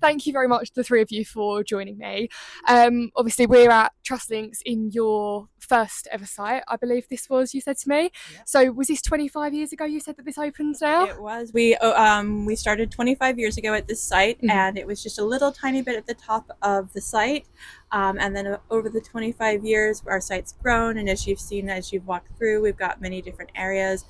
thank you very much, the three of you, for joining me. Obviously, we're at Trustlinks in your first ever site, I believe this was, you said to me. Yep. So was this 25 years ago you said that this opened now? It was. We started 25 years ago at this site, and it was just a little tiny bit at the top of the site. And then over the 25 years, our site's grown, and as you've seen, as you've walked through, we've got many different areas.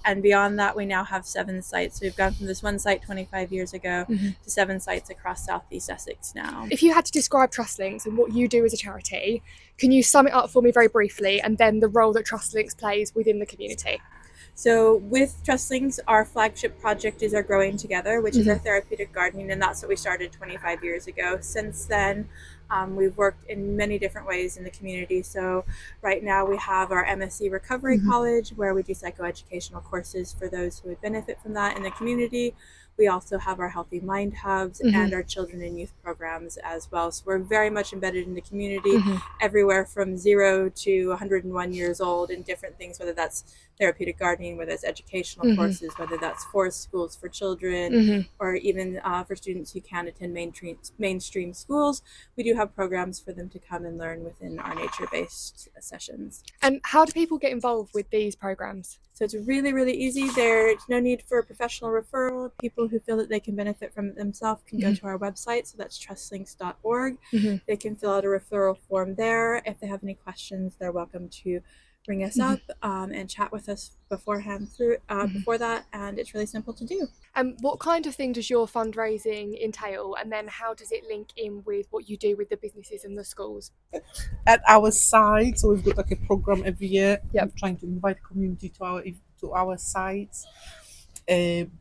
And beyond that, we now have 7 sites. So we've gone from this one site 25 years ago to 7 sites across Southeast Essex now. If you had to describe Trustlinks and what you do as a charity, can you sum it up for me very briefly, and then the role that Trustlinks plays within the community? So with Trustlinks, our flagship project is our Growing Together, which is our therapeutic gardening, and that's what we started 25 years ago. Since then, we've worked in many different ways in the community. So right now we have our MSc Recovery College, where we do psychoeducational courses for those who would benefit from that in the community. We also have our Healthy Mind Hubs and our children and youth programs as well. So we're very much embedded in the community, everywhere from 0 to 101 years old, in different things, whether that's therapeutic gardening, whether it's educational courses, whether that's forest schools for children, or even for students who can't attend mainstream schools. We do have programs for them to come and learn within our nature-based sessions. And how do people get involved with these programs? So it's really, really easy. There's no need for a professional referral. People who feel that they can benefit from it themselves can go to our website. So that's trustlinks.org. They can fill out a referral form there. If they have any questions, they're welcome to bring us up and chat with us beforehand before that. And it's really simple to do. What kind of thing does your fundraising entail, and then how does it link in with what you do with the businesses and the schools? At our site, so we've got like a program every year. Yep. We're trying to invite community to our sites,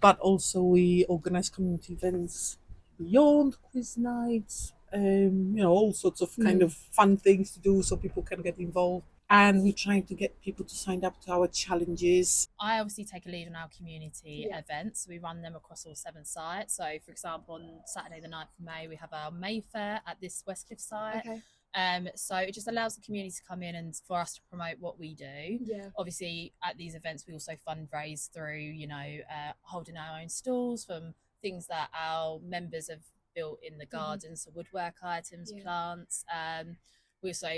but also we organize community events beyond quiz nights. All sorts of kind of fun things to do so people can get involved. And we're trying to get people to sign up to our challenges. I obviously take a lead on our community events. We run them across all 7 sites. So, for example, on Saturday the 9th of May, we have our Mayfair at this Westcliff site. So it just allows the community to come in and for us to promote what we do. Obviously, at these events, we also fundraise through, holding our own stalls from things that our members have built in the gardens, so woodwork items, plants. We also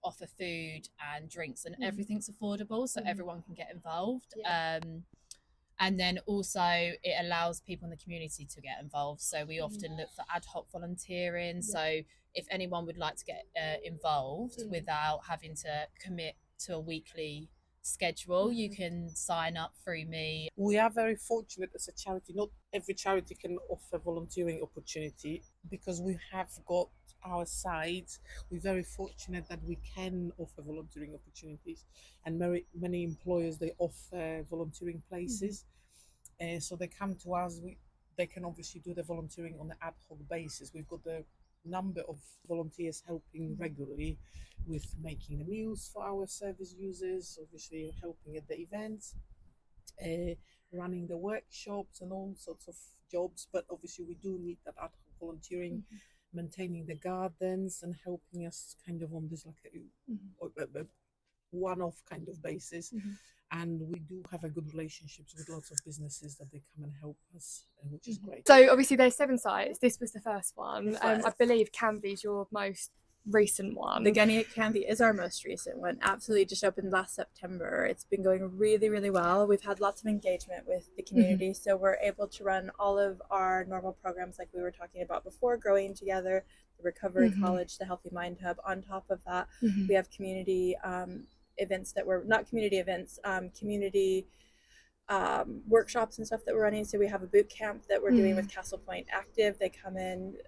offer food and drinks, and everything's affordable, so everyone can get involved. And then also it allows people in the community to get involved, so we often look for ad hoc volunteering. So if anyone would like to get involved without having to commit to a weekly schedule, you can sign up through me. We are very fortunate as a charity. Not every charity can offer volunteering opportunity. Because we have got our sites, we're very fortunate that we can offer volunteering opportunities, and many employers, they offer volunteering places. So they come to us. They can obviously do the volunteering on an ad hoc basis. We've got the number of volunteers helping regularly with making the meals for our service users, obviously helping at the events, running the workshops and all sorts of jobs. But obviously we do need that ad hoc volunteering, maintaining the gardens and helping us kind of on this a one-off kind of basis. And we do have a good relationships with lots of businesses that they come and help us, which is great. So obviously there's 7 sites. This was the first one. I believe Canvey's your most recent one. The Gunny at Canvey is our most recent one. Absolutely, just opened last September. It's been going really, really well. We've had lots of engagement with the community, so we're able to run all of our normal programs like we were talking about before, Growing Together, the Recovery College, the Healthy Mind Hub. On top of that, we have community events that were not community events, community workshops and stuff that we're running. So we have a boot camp that we're doing with Castle Point Active. They come in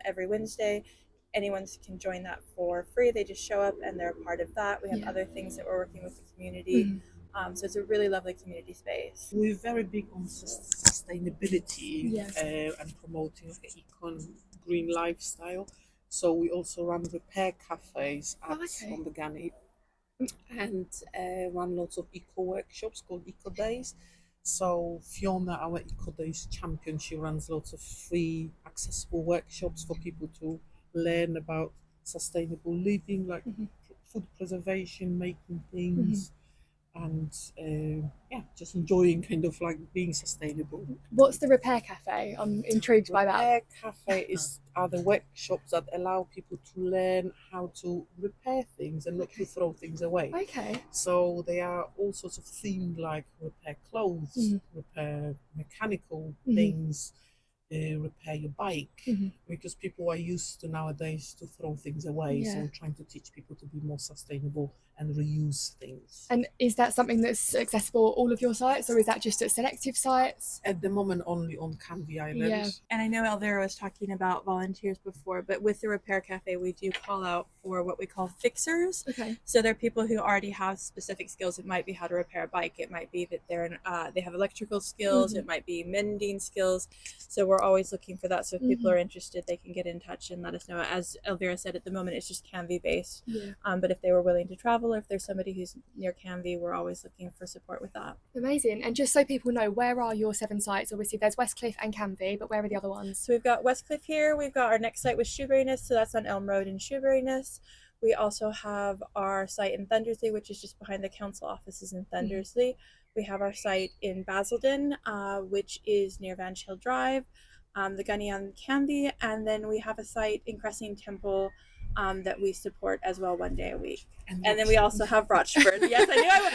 every Wednesday. Anyone can join that for free. They just show up and they're a part of that. We have other things that we're working with the community. So it's a really lovely community space. We're very big on sustainability and promoting the green lifestyle. So we also run repair cafes on the Gunny, and run lots of eco workshops called Eco Days. So Fiona, our Eco Days champion, she runs lots of free accessible workshops for people to learn about sustainable living, like food preservation, making things, and just enjoying kind of like being sustainable. What's the repair cafe? I'm intrigued by that. Repair cafe are the workshops that allow people to learn how to repair things and not to throw things away. Okay. So they are all sorts of themed, like repair clothes, repair mechanical things, repair your bike, because people are used to nowadays to throw things away. So we're trying to teach people to be more sustainable and reuse things. And is that something that's accessible at all of your sites, or is that just at selective sites? At the moment, only on Canvey Island. Yeah. And I know Elvira was talking about volunteers before, but with the Repair Cafe, we do call out for what we call fixers. Okay. So they're people who already have specific skills. It might be how to repair a bike. It might be that they have electrical skills. It might be mending skills. So we're always looking for that. So if people are interested, they can get in touch and let us know. As Elvira said, at the moment, it's just Canvey based. Yeah. But if they were willing to travel, or if there's somebody who's near Canvey, we're always looking for support with that. Amazing. And just so people know, where are your 7 sites? Obviously, there's Westcliff and Canvey, but where are the other ones? So we've got Westcliff here. We've got our next site with Shoeburyness, so that's on Elm Road in Shoeburyness. We also have our site in Thundersley, which is just behind the council offices in Thundersley. We have our site in Basildon, which is near Vanch Hill Drive, the Gunny on Canvey, and then we have a site in Cressing Temple that we support as well 1 day a week. And then we also have Rochford. Yes, I knew I was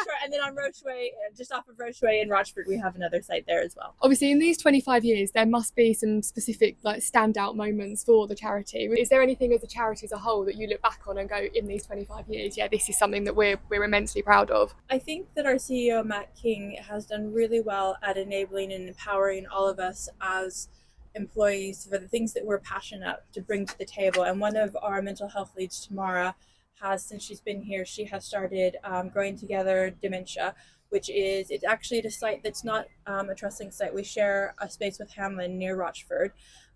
short. And then on Rocheway, just off of Rocheway in Rochford, we have another site there as well. Obviously, in these 25 years, there must be some specific standout moments for the charity. Is there anything as a charity as a whole that you look back on and go, in these 25 years, this is something that we're immensely proud of? I think that our CEO, Matt King, has done really well at enabling and empowering all of us as employees for the things that we're passionate to bring to the table. And one of our mental health leads, Tamara, since she's been here, she has started Growing Together Dementia, which it's actually at a site that's not a Trustlinks site. We share a space with Hamlin near Rochford.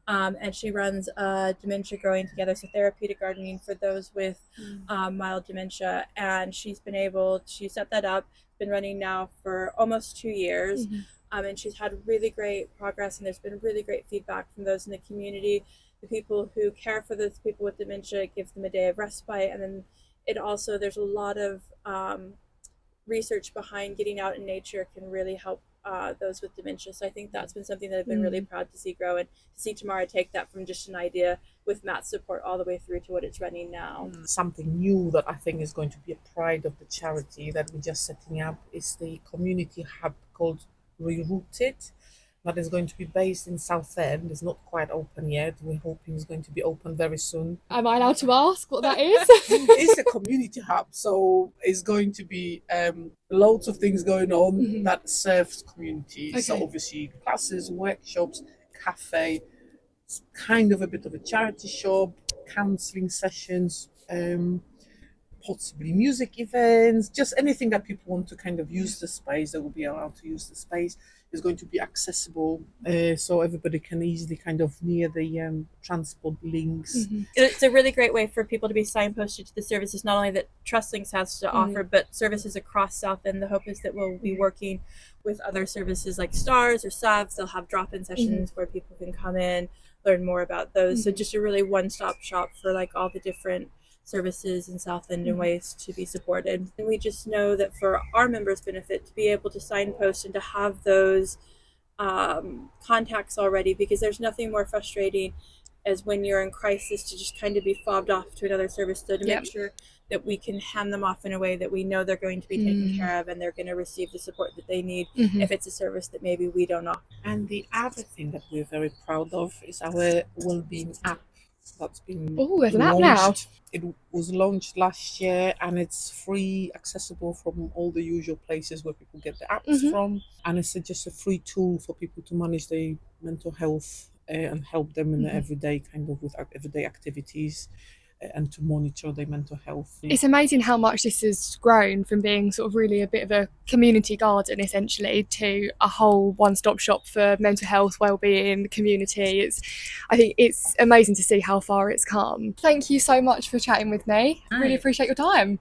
And she runs Dementia Growing Together, so therapeutic gardening for those with mild dementia. And she's been able to set that up. It's been running now for almost 2 years. And she's had really great progress, and there's been really great feedback from those in the community. The people who care for those people with dementia, it gives them a day of respite. And then there's a lot of research behind getting out in nature can really help those with dementia. So I think that's been something that I've been really proud to see grow, and to see Tamara take that from just an idea with Matt's support all the way through to what it's running now. Something new that I think is going to be a pride of the charity that we're just setting up is the community hub called Rerooted, that is going to be based in Southend. It's not quite open yet. We're hoping it's going to be open very soon. Am I allowed to ask what that is? It's a community hub, so it's going to be loads of things going on that serves community. Okay. So obviously classes, workshops, cafe, it's kind of a bit of a charity shop, counselling sessions, possibly music events, just anything that people want to kind of use the space, that will be allowed to use the space, is going to be accessible, so everybody can easily kind of near the transport links. It's a really great way for people to be signposted to the services, not only that Trustlinks has to offer, but services across Southend. The hope is that we'll be working with other services like STARS or SAVs. They'll have drop-in sessions where people can come in, learn more about those. So just a really one-stop shop for like all the different services in Southend and ways to be supported. And we just know that for our members' benefit, to be able to signpost and to have those contacts already, because there's nothing more frustrating as when you're in crisis to just kind of be fobbed off to another service. So to make sure that we can hand them off in a way that we know they're going to be taken care of and they're going to receive the support that they need if it's a service that maybe we don't offer. And the other thing that we're very proud of is our wellbeing app that's been there's an app now. It was launched last year, and it's free, accessible from all the usual places where people get the apps from, and it's just a free tool for people to manage their mental health and help them in the everyday kind of with everyday activities, and to monitor their mental health. It's amazing how much this has grown from being sort of really a bit of a community garden essentially to a whole one-stop shop for mental health, wellbeing, community. I think it's amazing to see how far it's come. Thank you so much for chatting with me. I really appreciate your time.